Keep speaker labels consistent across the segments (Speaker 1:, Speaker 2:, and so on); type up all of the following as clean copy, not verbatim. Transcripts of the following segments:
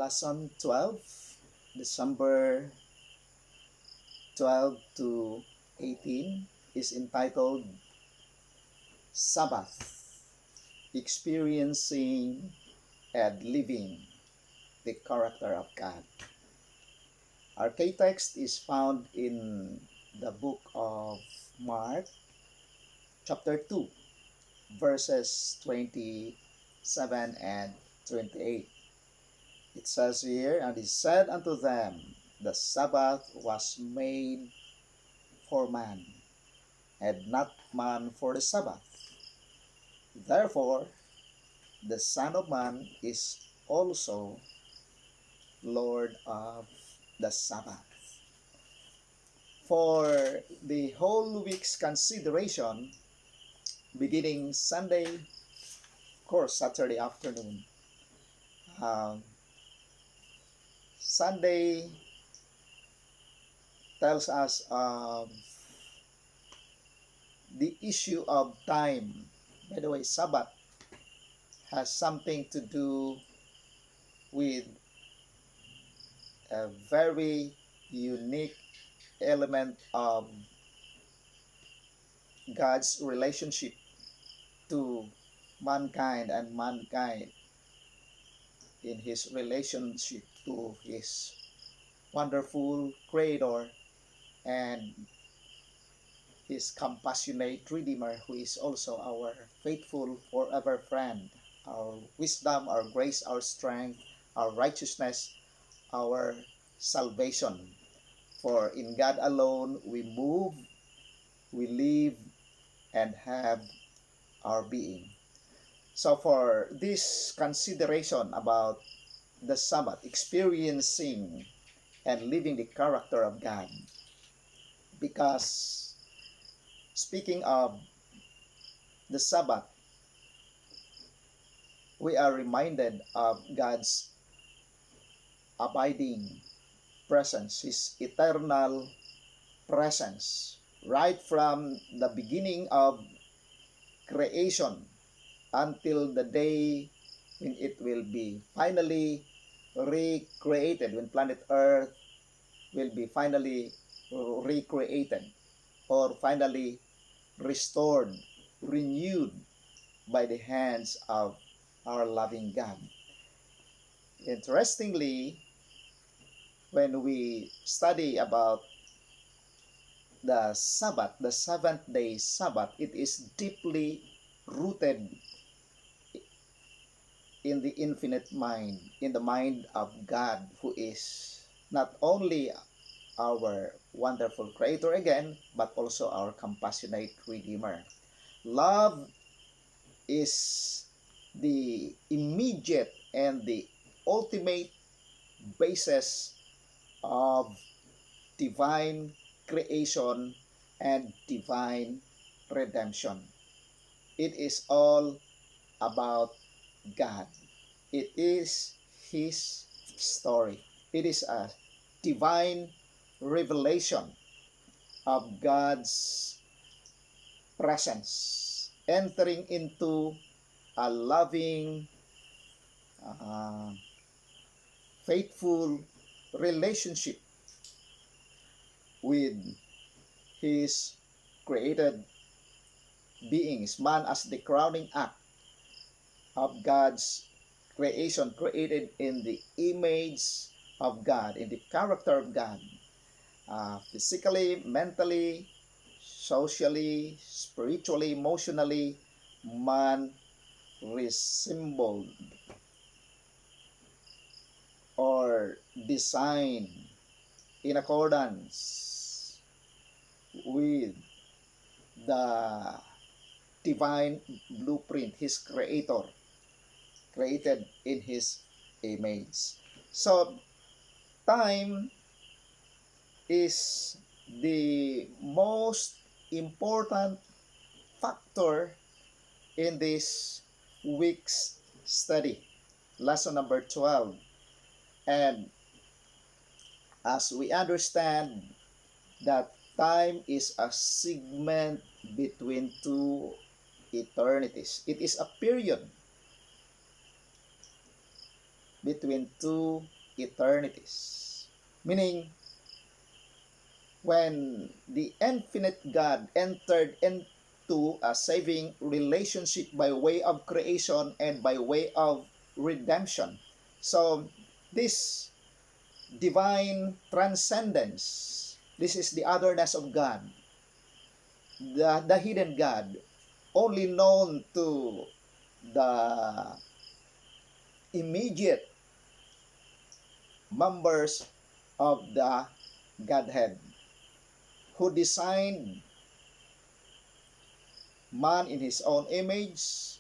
Speaker 1: Lesson 12, December 12 to 18, is entitled Sabbath, Experiencing and Living the Character of God. Our key text is found in the book of Mark, chapter 2, verses 27 and 28. It says here, "And he said unto them, The Sabbath was made for man, and not man for the Sabbath. Therefore, the Son of Man is also Lord of the Sabbath." For the whole week's consideration, beginning Sunday, of course, Saturday afternoon, um, Sunday tells us the issue of time. By the way, Sabbath has something to do with a very unique element of God's relationship to mankind and mankind in his relationship to his wonderful creator and his compassionate redeemer, who is also our faithful forever friend, our wisdom, our grace, our strength, our righteousness, our salvation. For in God alone we move, we live, and have our being. So for this consideration about the Sabbath, experiencing and living the character of God, because speaking of the Sabbath, we are reminded of God's abiding presence, his eternal presence, right from the beginning of creation until the day when it will be finally recreated, when planet Earth will be finally recreated or finally restored, renewed by the hands of our loving God. Interestingly, when we study about the Sabbath, the seventh day Sabbath, it is deeply rooted in the infinite mind, in the mind of God, who is not only our wonderful creator again, but also our compassionate redeemer. Love is the immediate and the ultimate basis of divine creation and divine redemption. It is all about God. It is his story. It is a divine revelation of God's presence entering into a loving, uh, faithful relationship with his created beings, man as the crowning act of God's creation, created in the image of God, in the character of God, physically, mentally, socially, spiritually, emotionally, man resembled or designed in accordance with the divine blueprint, his creator, created in his image. So, time is the most important factor in this week's study, lesson number 12. And as we understand that time is a segment between two eternities, it is a period between two eternities. Meaning, when the infinite God entered into a saving relationship by way of creation and by way of redemption. So, this divine transcendence, this is the otherness of God, the hidden God, only known to the immediate members of the Godhead, who designed man in his own image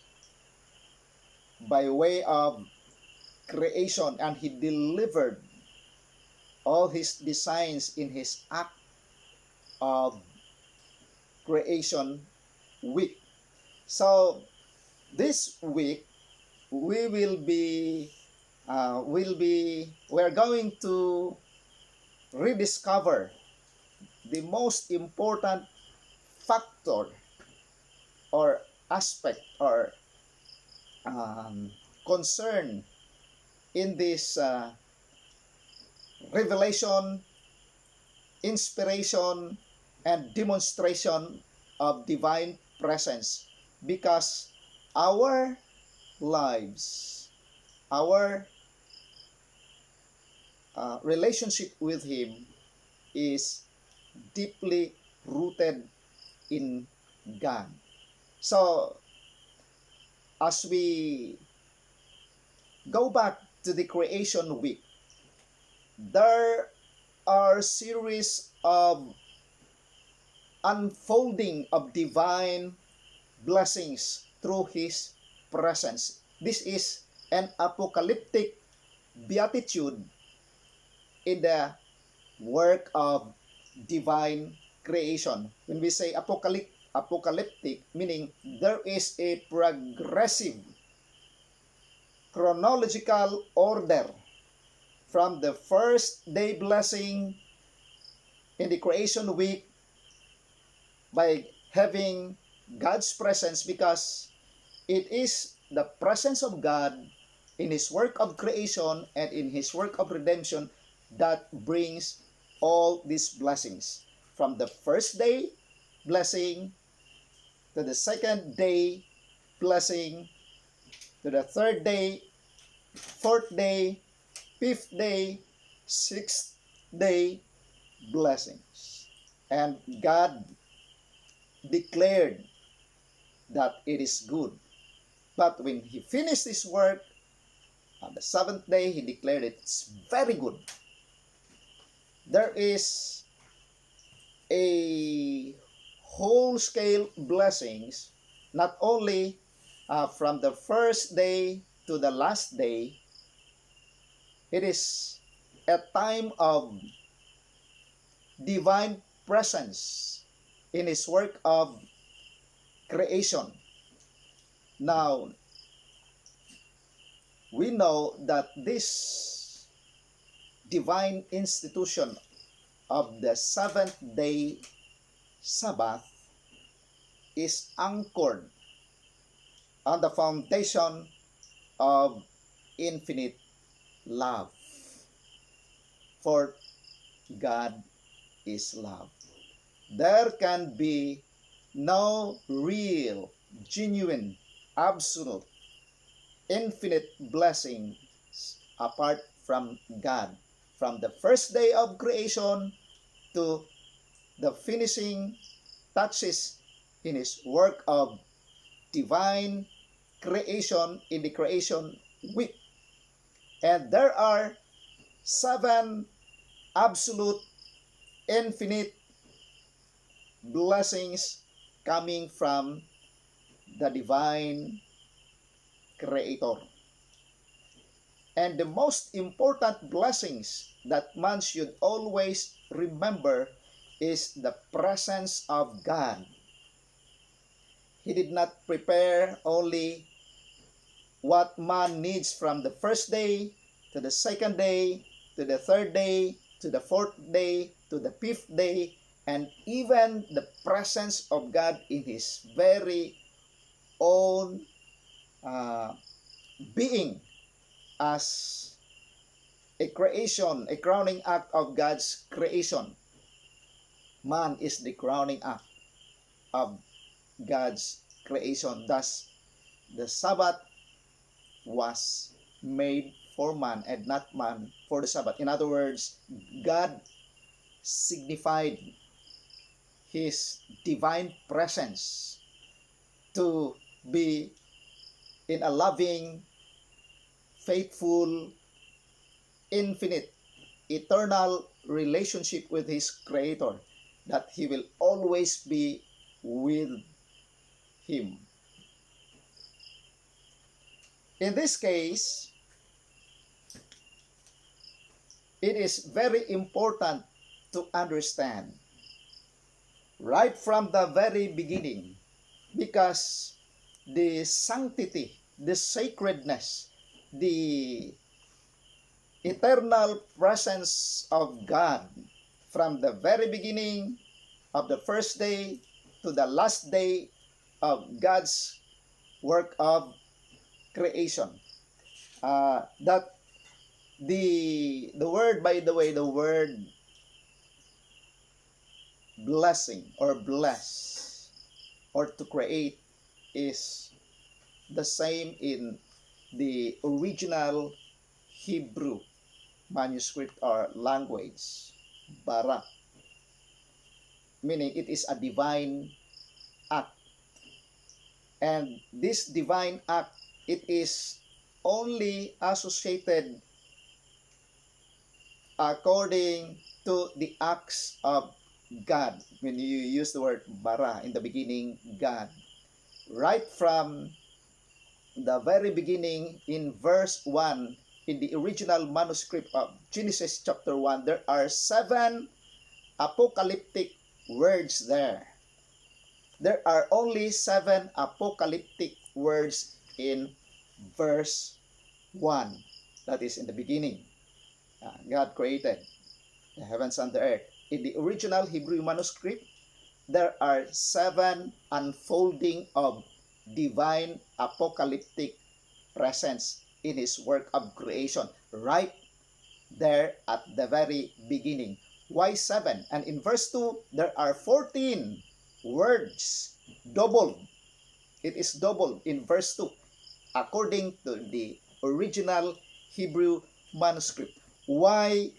Speaker 1: by way of creation, and he delivered all his designs in his act of creation week. So this week we're going to rediscover the most important factor or aspect or concern in this revelation, inspiration, and demonstration of divine presence, because our lives, our relationship with Him is deeply rooted in God. So, as we go back to the creation week, there are series of unfolding of divine blessings through His presence. This is an apocalyptic beatitude in the work of divine creation. When we say apocalyptic, meaning there is a progressive chronological order from the first day blessing in the creation week by having God's presence, because it is the presence of God in His work of creation and in His work of redemption that brings all these blessings. From the first day blessing to the second day blessing to the third day, fourth day, fifth day, sixth day blessings. And God declared that it is good. But when He finished His work on the seventh day, He declared it's very good. There is a whole scale blessings, not only from the first day to the last day. It is a time of divine presence in His work of creation. Now, we know that this divine institution of the seventh day Sabbath is anchored on the foundation of infinite love. For God is love. There can be no real, genuine, absolute, infinite blessings apart from God. From the first day of creation to the finishing touches in His work of divine creation in the creation week. And there are 7 absolute, infinite blessings coming from the divine creator. And the most important blessings that man should always remember is the presence of God. He did not prepare only what man needs from the first day to the second day to the third day to the fourth day to the fifth day, and even the presence of God in His very own being as a creation, a crowning act of God's creation. Man is the crowning act of God's creation. Thus, the Sabbath was made for man and not man for the Sabbath. In other words, God signified his divine presence to be in a loving, faithful, infinite, eternal relationship with his creator, that he will always be with him. In this case, it is very important to understand right from the very beginning, because the sanctity, the sacredness, the eternal presence of God from the very beginning of the first day to the last day of God's work of creation. That the word, by the way, the word blessing or bless or to create is the same in the original Hebrew manuscript or language, bara, meaning it is a divine act. And this divine act, it is only associated according to the acts of God. When you use the word bara, in the beginning, God. Right from the very beginning, in verse 1, in the original manuscript of Genesis chapter 1, there are 7 apocalyptic words there. There are only 7 apocalyptic words in verse 1. That is in the beginning. God created the heavens and the earth. In the original Hebrew manuscript, there are 7 unfolding of divine apocalyptic presence in his work of creation, right there at the very beginning. Why 7? And in verse 2, there are 14 words, doubled. It is doubled in verse 2, according to the original Hebrew manuscript. Why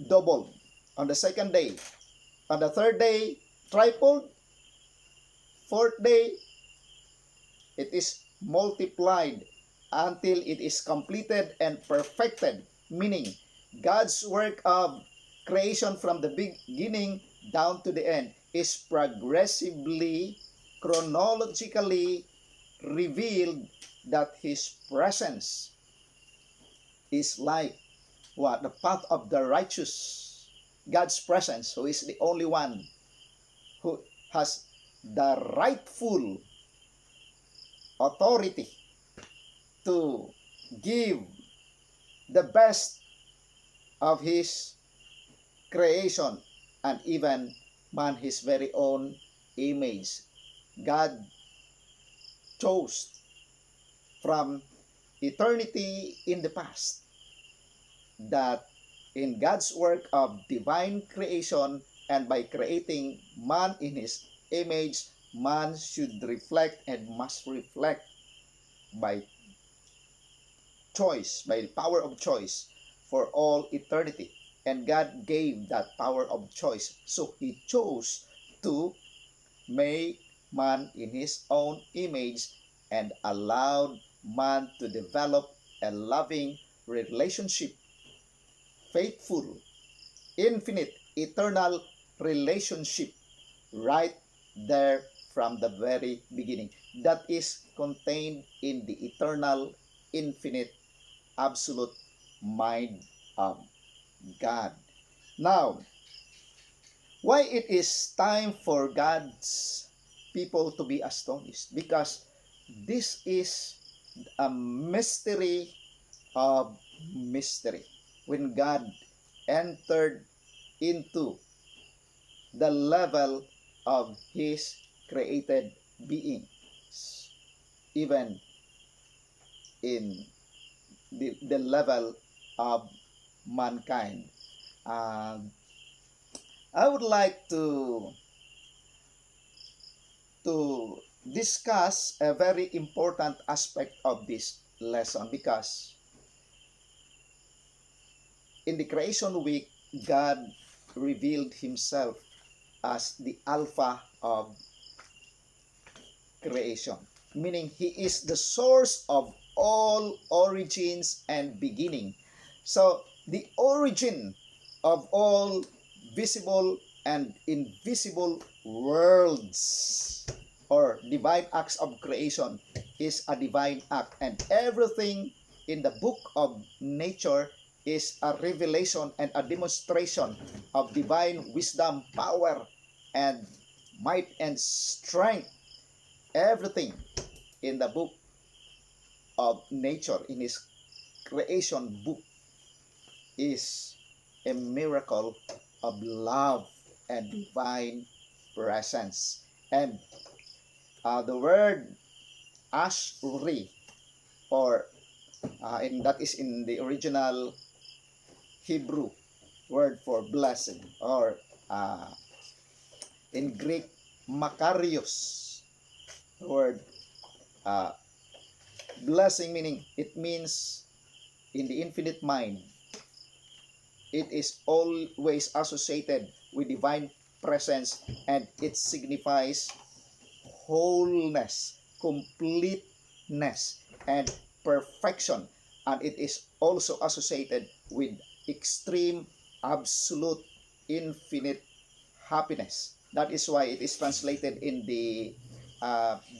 Speaker 1: doubled? On the second day, on the third day, tripled. Fourth day, it is multiplied until it is completed and perfected, meaning God's work of creation from the beginning down to the end is progressively, chronologically revealed that his presence is like what? The path of the righteous. God's presence, who is the only one who has the rightful authority to give the best of his creation, and even man his very own image. God chose from eternity in the past that in God's work of divine creation, and by creating man in his image, man should reflect and must reflect by choice, by the power of choice for all eternity. And God gave that power of choice. So he chose to make man in his own image and allowed man to develop a loving relationship, faithful, infinite, eternal relationship right there from the very beginning. That is contained in the eternal, infinite, absolute mind of God. Now, why it is time for God's people to be astonished? Because this is a mystery of mystery. When God entered into the level of his created beings, even in the level of mankind. Uh, I would like to discuss a very important aspect of this lesson, because in the creation week, God revealed himself as the Alpha of creation, meaning he is the source of all origins and beginning. So the origin of all visible and invisible worlds or divine acts of creation is a divine act, and everything in the book of nature is a revelation and a demonstration of divine wisdom, power, and might and strength. Everything in the book of nature, in his creation book, is a miracle of love and divine presence. And the word ashuri, or and that is in the original Hebrew word for blessing, or in Greek makarios, the word uh, blessing, meaning it means in the infinite mind. It is always associated with divine presence, and it signifies wholeness, completeness, and perfection. And it is also associated with extreme, absolute, infinite happiness. That is why it is translated in the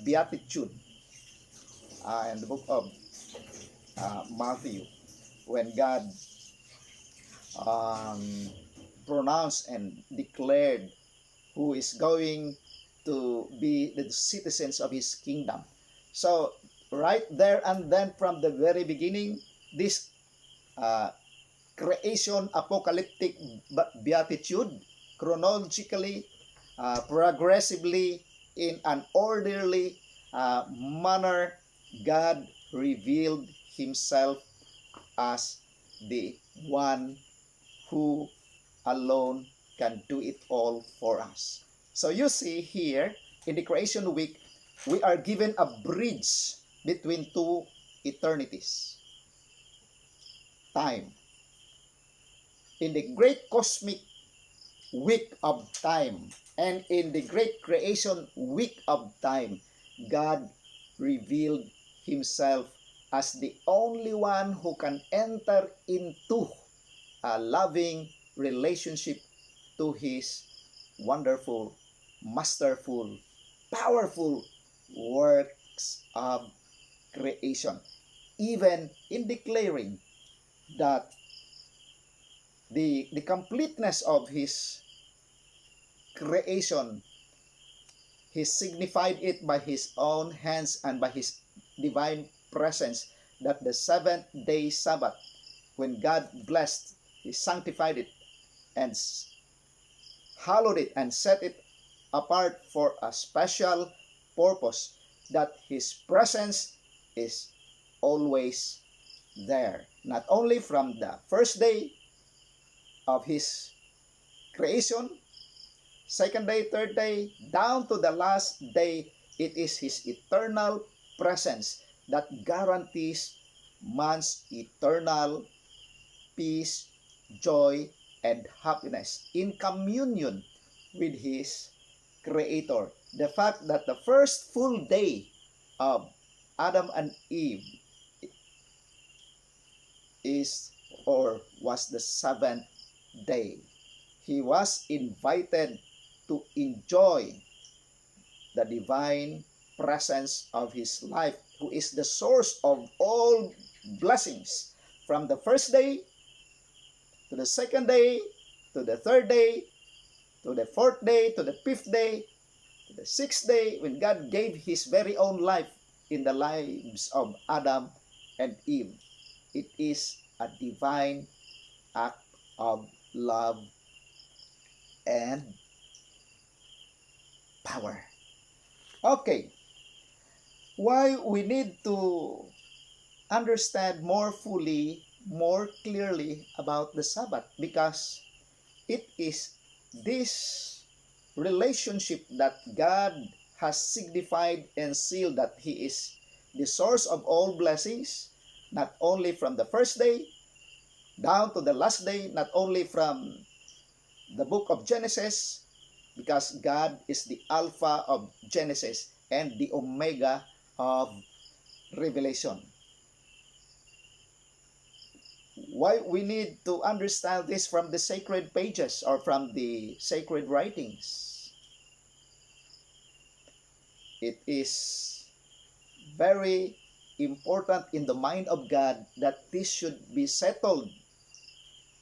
Speaker 1: Beatitude in the book of Matthew, when God um, pronounced and declared who is going to be the citizens of his kingdom. So right there and then, from the very beginning, this uh, creation apocalyptic beatitude, chronologically, progressively, in an orderly manner, God revealed himself as the one who alone can do it all for us. So you see here, in the creation week, we are given a bridge between two eternities, time. In the great cosmic week of time and in the great creation week of time, God revealed himself as the only one who can enter into a loving relationship to his wonderful, masterful, powerful works of creation, even in declaring that the completeness of his creation, he signified it by his own hands and by his divine presence, that the seventh day Sabbath, when God blessed, he sanctified it and hallowed it and set it apart for a special purpose, that his presence is always there, not only from the first day of his creation, second day, third day, down to the last day. It is his eternal presence that guarantees man's eternal peace, joy, and happiness in communion with his Creator. The fact that the first full day of Adam and Eve is or was the seventh day. He was invited to enjoy the divine presence of his life, who is the source of all blessings, from the first day to the second day to the third day to the fourth day to the fifth day to the sixth day, when God gave his very own life in the lives of Adam and Eve. It is a divine act of love and power. Okay, why we need to understand more fully, more clearly about the Sabbath, because it is this relationship that God has signified and sealed that He is the source of all blessings, not only from the first day down to the last day, not only from the book of Genesis, because God is the Alpha of Genesis and the Omega of Revelation. Why we need to understand this from the sacred pages or from the sacred writings? It is very important in the mind of God that this should be settled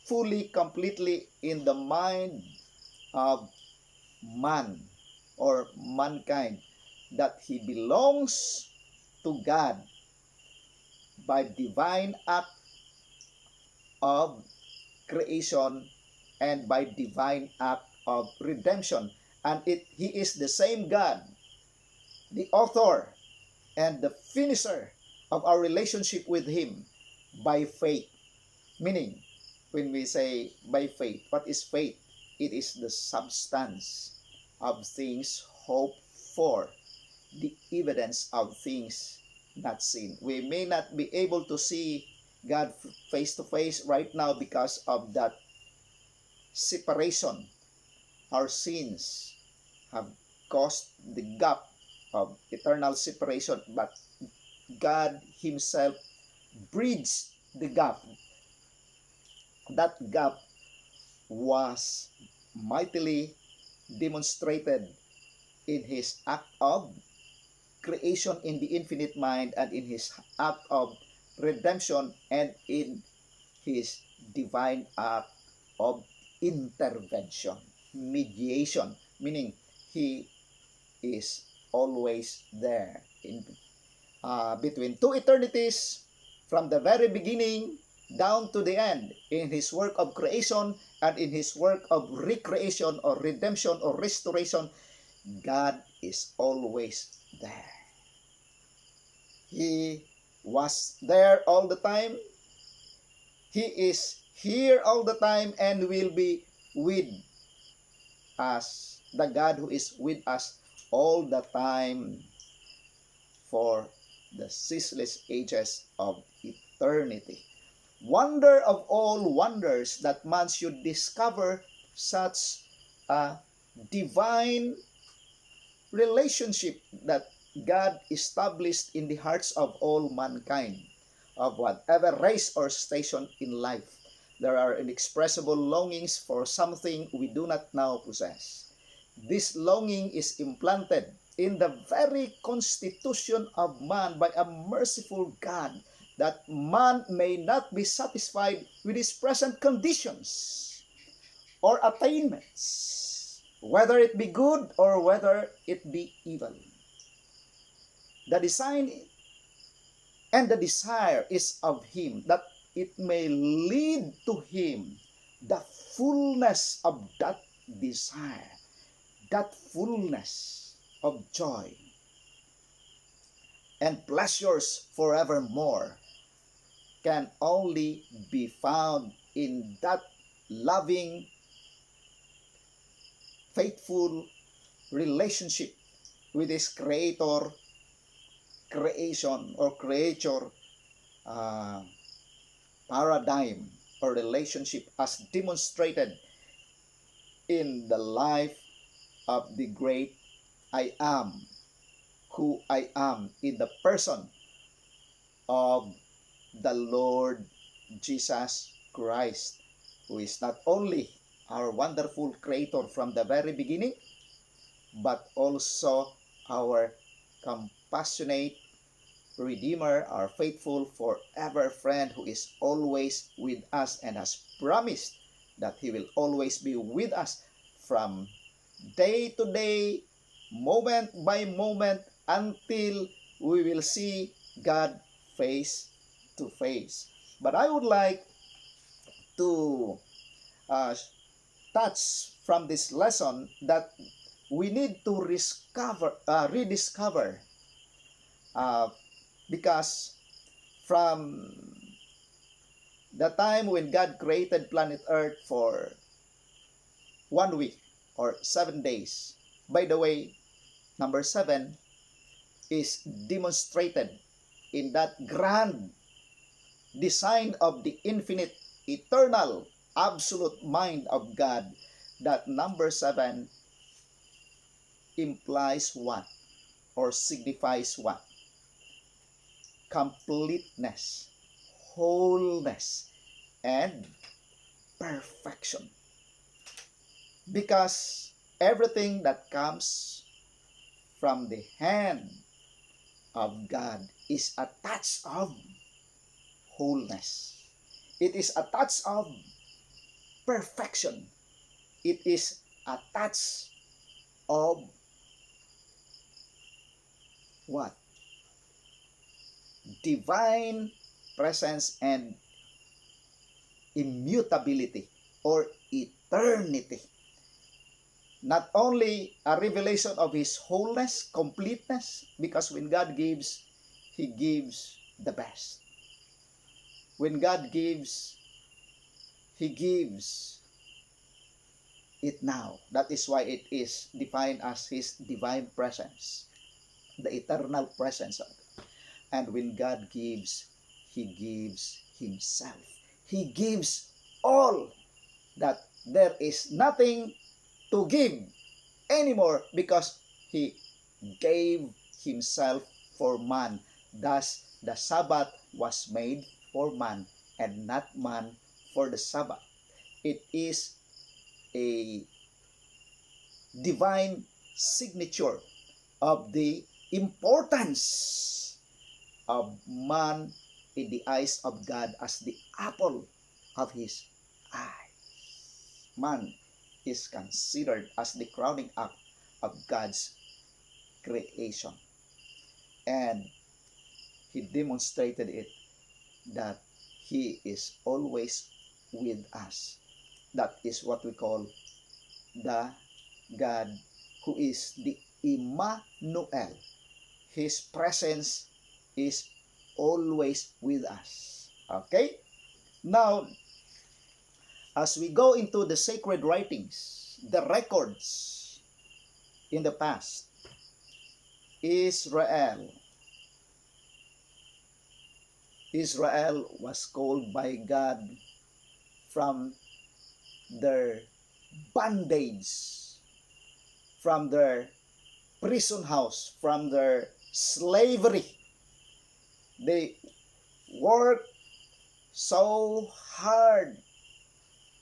Speaker 1: fully, completely in the mind of man or mankind, that he belongs to God by divine act of creation and by divine act of redemption. And he is the same God, the author and the finisher of our relationship with Him by faith. Meaning, when we say by faith, what is faith? It is the substance of things hoped for, the evidence of things not seen. We may not be able to see God face to face right now because of that separation. Our sins have caused the gap of eternal separation, but God Himself bridged the gap. That gap was mightily demonstrated in His act of creation in the infinite mind, and in His act of redemption, and in His divine act of intervention, mediation, meaning He is always there in between two eternities, from the very beginning down to the end, in His work of creation and in His work of recreation or redemption or restoration. God is always there. He was there all the time. He is here all the time and will be with us. The God who is with us all the time for the ceaseless ages of eternity. Wonder of all wonders that man should discover such a divine relationship that God established in the hearts of all mankind, of whatever race or station in life. There are inexpressible longings for something we do not now possess. This longing is implanted in the very constitution of man by a merciful God, that man may not be satisfied with his present conditions or attainments, whether it be good or whether it be evil. The design and the desire is of Him, that it may lead to Him the fullness of that desire, that fullness of joy and pleasures forevermore, can only be found in that loving, faithful relationship with His Creator, creation or creature paradigm or relationship, as demonstrated in the life of the great I Am, who I am, in the person of the Lord Jesus Christ, who is not only our wonderful Creator from the very beginning, but also our compassionate Redeemer, our faithful forever friend, who is always with us and has promised that He will always be with us from day to day, moment by moment, until we will see God face to face. But I would like to touch from this lesson that we need to rediscover, because from the time when God created planet Earth for 1 week or 7 days. By the way, number 7 is demonstrated in that grand design of the infinite, eternal, absolute mind of God, that number 7 implies what? Or signifies what? Completeness, wholeness, and perfection. Because everything that comes from the hand of God is a touch of wholeness. It is a touch of perfection. It is a touch of what? Divine presence and immutability or eternity. Not only a revelation of His wholeness, completeness, because when God gives, He gives the best. When God gives, He gives it now. That is why it is defined as His divine presence, the eternal presence of God. And when God gives, He gives Himself. He gives all, that there is nothing to give anymore, because He gave Himself for man. Thus, the Sabbath was made for man and not man for the Sabbath. It is a divine signature of the importance of man in the eyes of God as the apple of His eye. Man is considered as the crowning act of God's creation. And He demonstrated it, that He is always with us. That is what we call the God who is the Emmanuel. His presence is always with us. Okay? Now, as we go into the sacred writings, the records in the past, Israel was called by God from their bondage, from their prison house, from their slavery. They worked so hard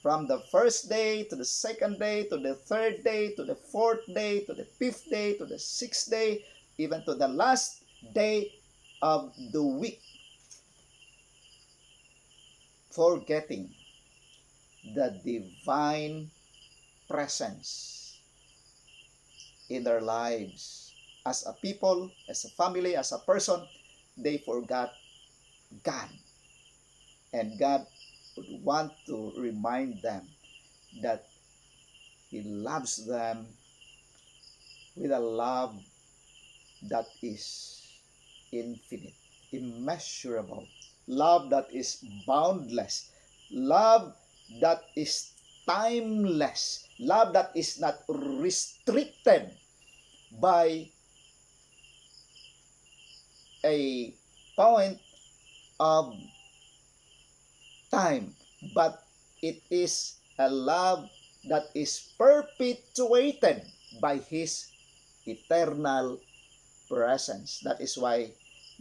Speaker 1: from the first day to the second day to the third day to the fourth day to the fifth day to the sixth day, even to the last day of the week, forgetting the divine presence in their lives. As a people, as a family, as a person, they forgot God. And God would want to remind them that He loves them with a love that is infinite, immeasurable, love that is boundless, love that is timeless, love that is not restricted by a point of time, but it is a love that is perpetuated by His eternal presence. That is why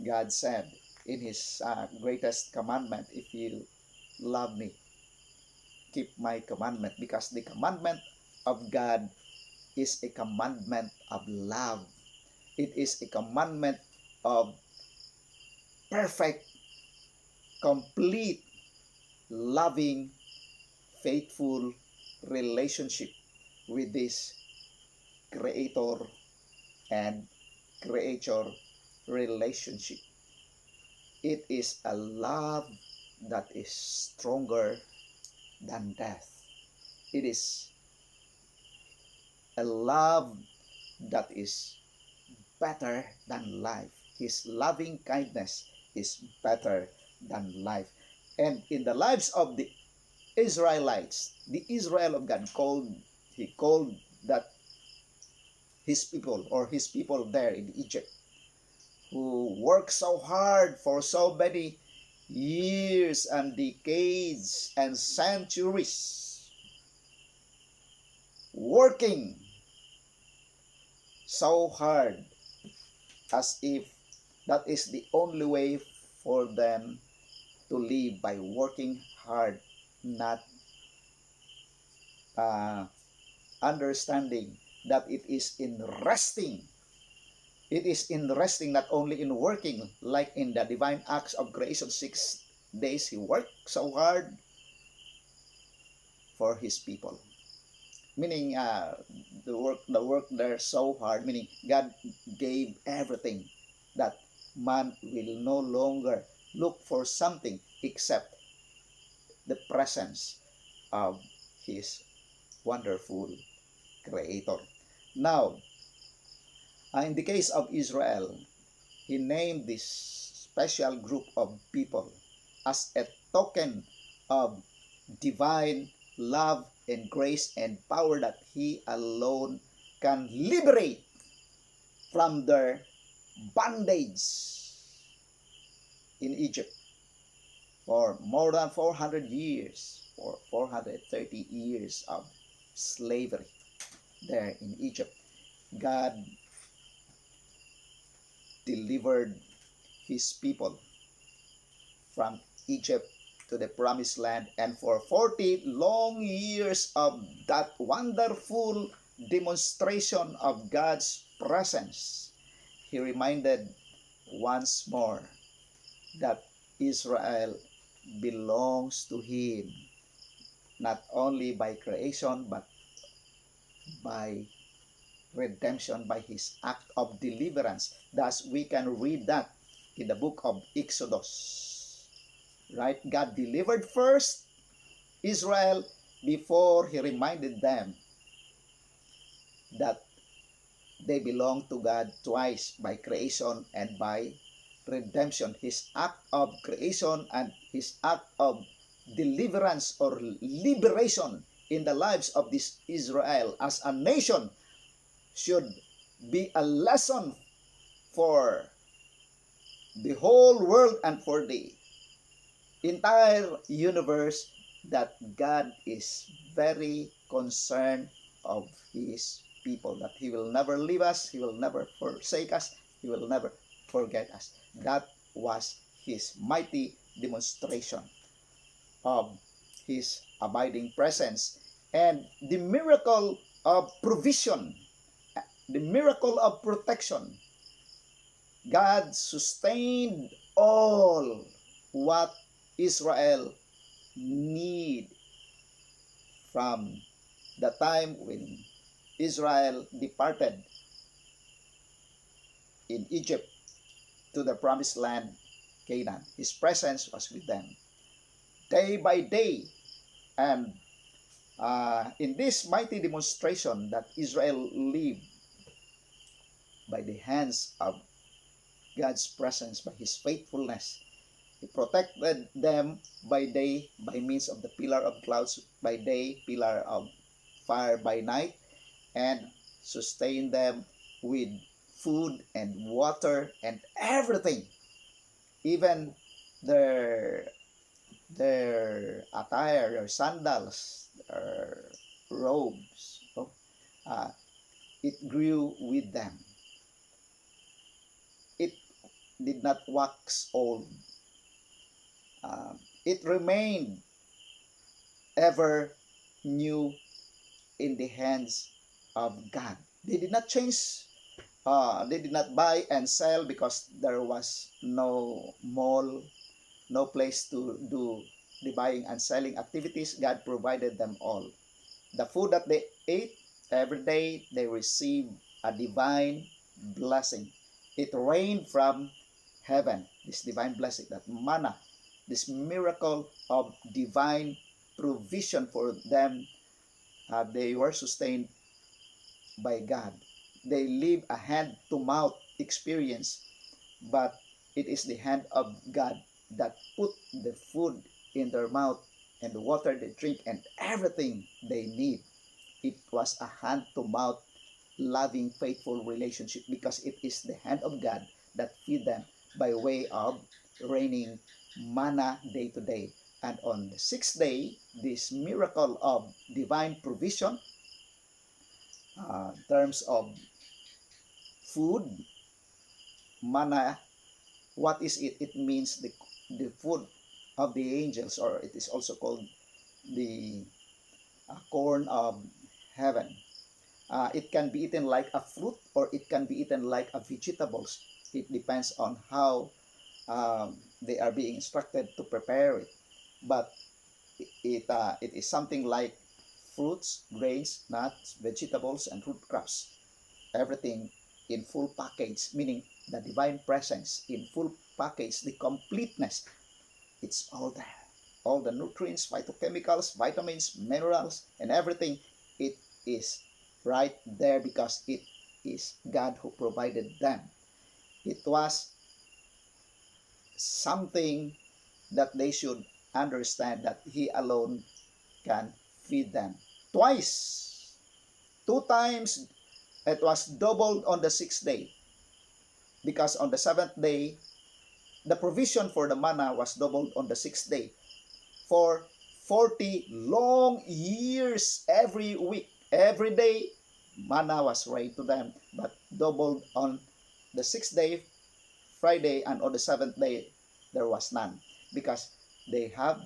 Speaker 1: God said in His greatest commandment, if you love me, keep my commandment, because the commandment of God is a commandment of love. It is a commandment of perfect, complete, loving, faithful relationship with this creator and creature relationship. It is a love that is stronger than death. It is a love that is better than life. His loving kindness is better than life. And in the lives of the Israelites, the Israel of God he called that his people, or his people there in Egypt, who worked so hard for so many years and decades and centuries, working so hard as if that is the only way for them to live, by working hard, not uh, understanding that it is in resting. It is in resting, not only in working, like in the divine acts of creation, 6 days he worked so hard for his people. Meaning the work there so hard, meaning God gave everything, that man will no longer look for something except the presence of his wonderful creator. Now, in the case of Israel, he named this special group of people as a token of divine love and grace and power, that he alone can liberate from their bondage in Egypt for more than 400 years, or 430 years of slavery there in Egypt. God delivered his people from Egypt to the promised land, and for 40 long years of that wonderful demonstration of God's presence, he reminded once more that Israel belongs to him, not only by creation but by redemption, by his act of deliverance. Thus, we can read that in the book of Exodus. Right? God delivered first Israel before he reminded them that they belong to God twice, by creation and by redemption. His act of creation and his act of deliverance or liberation in the lives of this Israel as a nation should be a lesson for the whole world and for the entire universe, that God is very concerned of his people, that he will never leave us, he will never forsake us, he will never forget us. That was his mighty demonstration of his abiding presence, and the miracle of provision, the miracle of protection. God sustained all what Israel need from the time when Israel departed in Egypt to the promised land, Canaan. His presence was with them day by day. And in this mighty demonstration that Israel lived by the hands of God's presence, by his faithfulness, he protected them by day by means of the pillar of clouds by day, pillar of fire by night, and sustained them with food and water and everything. Even their attire, their sandals, their robes, it grew with them. It did not wax old. It remained ever new in the hands of God. They did not change. They did not buy and sell, because there was no mall, no place to do the buying and selling activities. God provided them all. The food that they ate, every day they received a divine blessing. It rained from heaven, this divine blessing, that manna, this miracle of divine provision for them. They were sustained by God. They live a hand-to-mouth experience, but it is the hand of God that put the food in their mouth and the water they drink and everything they need. It was a hand-to-mouth, loving, faithful relationship because it is the hand of God that feed them by way of raining manna day to day. And on the sixth day, this miracle of divine provision, in terms of food, manna, what is it? It means the food of the angels, or it is also called the corn of heaven. It can be eaten like a fruit or it can be eaten like a vegetables. It depends on how they are being instructed to prepare it. But it is something like fruits, grains, nuts, vegetables, and root crops. Everything in full package, meaning the divine presence in full package, the completeness. It's all there. All the nutrients, phytochemicals, vitamins, minerals, and everything. It is right there because it is God who provided them. It was something that they should understand that He alone can feed them. Twice, two times, it was doubled on the sixth day. Because on the seventh day, the provision for the manna was doubled on the sixth day. For 40 long years, every week, every day, manna was rained to them, but doubled on the sixth day, Friday, and on the seventh day, there was none. Because they have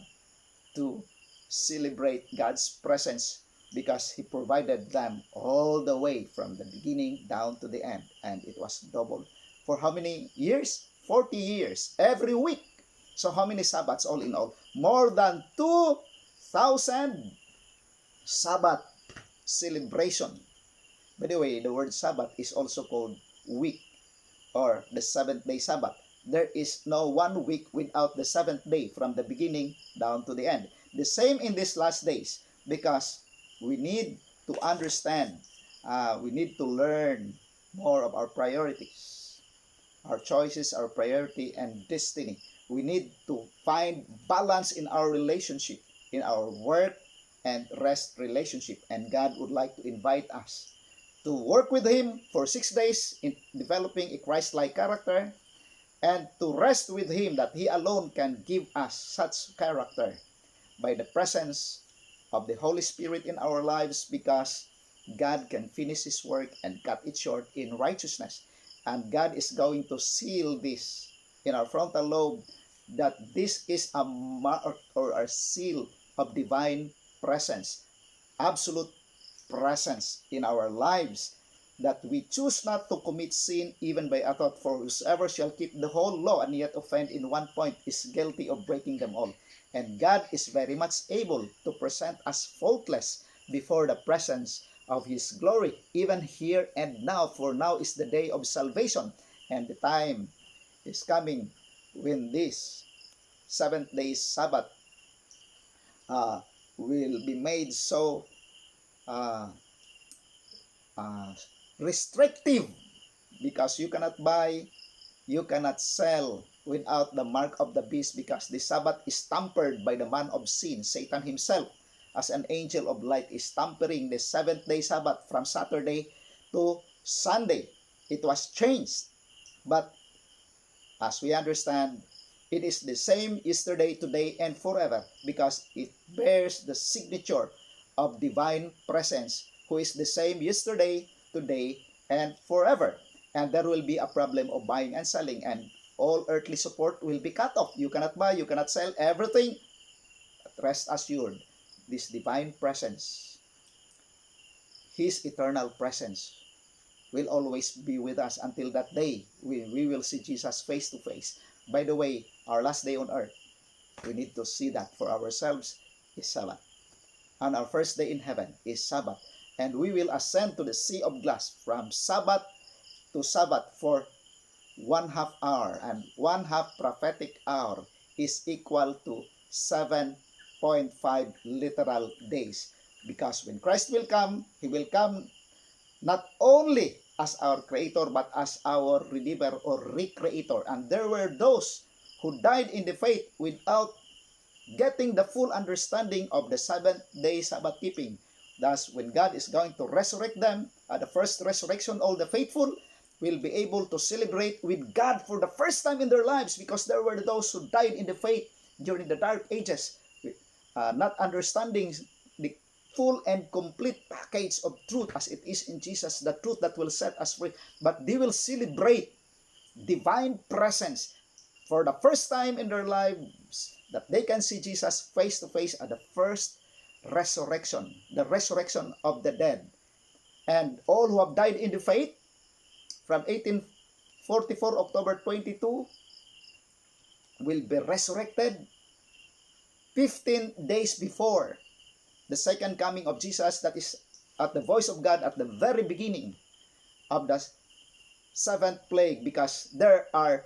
Speaker 1: to celebrate God's presence because He provided them all the way from the beginning down to the end, and it was doubled. For how many years? 40 years, every week. So how many Sabbaths all in all? More than 2,000 Sabbath celebration. By the way, the word Sabbath is also called week or the seventh day Sabbath. There is no one week without the seventh day from the beginning down to the end. The same in these last days because we need to understand, we need to learn more of our priorities, our choices, our priority, and destiny. We need to find balance in our relationship, in our work and rest relationship. And God would like to invite us to work with Him for 6 days in developing a Christ-like character and to rest with Him that He alone can give us such character by the presence of the Holy Spirit in our lives because God can finish His work and cut it short in righteousness. And God is going to seal this in our frontal lobe that this is a mark or a seal of divine presence, absolute presence in our lives, that we choose not to commit sin even by a thought, for whosoever shall keep the whole law and yet offend in one point is guilty of breaking them all. And God is very much able to present us faultless before the presence of His glory, even here and now, for now is the day of salvation, and the time is coming when this seventh day Sabbath will be made so uh, restrictive because you cannot buy, you cannot sell without the mark of the beast, because the Sabbath is tampered by the man of sin, Satan himself, as an angel of light, is tampering the seventh day Sabbath from Saturday to Sunday. It was changed, but as we understand, it is the same yesterday, today, and forever because it bears the signature of divine presence, who is the same yesterday, today, and forever. And there will be a problem of buying and selling, and all earthly support will be cut off. You cannot buy, you cannot sell, everything. But rest assured, this divine presence, His eternal presence, will always be with us until that day we will see Jesus face to face. By the way, our last day on earth, we need to see that for ourselves is Sabbath. And our first day in heaven is Sabbath. And we will ascend to the sea of glass from Sabbath to Sabbath for 1/2 hour. And 1/2 prophetic hour is equal to 7.5 literal days. Because when Christ will come, He will come not only as our Creator, but as our Redeemer or Recreator. And there were those who died in the faith without getting the full understanding of the seventh-day Sabbath keeping. Thus, when God is going to resurrect them, at the first resurrection, all the faithful will be able to celebrate with God for the first time in their lives, because there were those who died in the faith during the dark ages, not understanding the full and complete package of truth as it is in Jesus, the truth that will set us free. But they will celebrate divine presence for the first time in their lives, that they can see Jesus face to face at the first resurrection, the resurrection of the dead. And all who have died in the faith from 1844 October 22 will be resurrected 15 days before the second coming of Jesus, that is at the voice of God at the very beginning of the seventh plague, because there are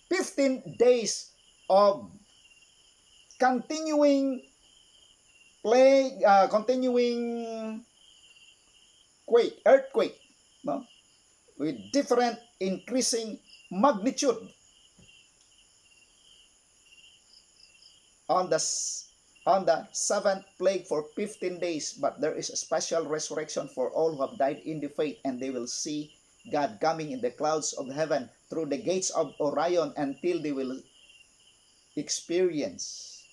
Speaker 1: 15 days of continuing plague, continuing earthquake, no? With different increasing magnitude on the seventh plague for 15 days. But there is a special resurrection for all who have died in the faith, and they will see God coming in the clouds of heaven through the gates of Orion, until they will experience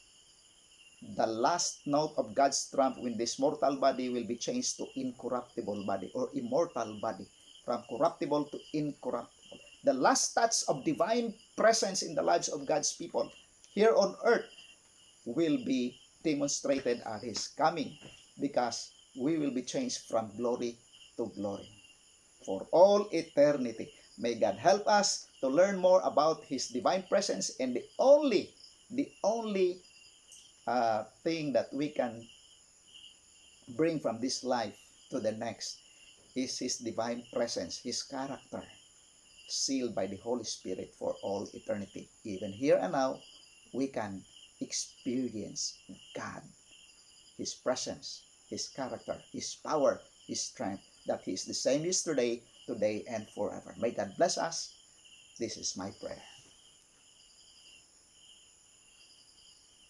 Speaker 1: the last note of God's trump, when this mortal body will be changed to incorruptible body or immortal body, from corruptible to incorruptible. The last touch of divine presence in the lives of God's people here on earth will be demonstrated at His coming, because we will be changed from glory to glory for all eternity. May God help us to learn more about His divine presence, and the only thing that we can bring from this life to the next is His divine presence, His character, sealed by the Holy Spirit for all eternity. Even here and now, we can experience God, His presence, His character, His power, His strength, that He is the same yesterday, today, and forever. May God bless us. This is my prayer.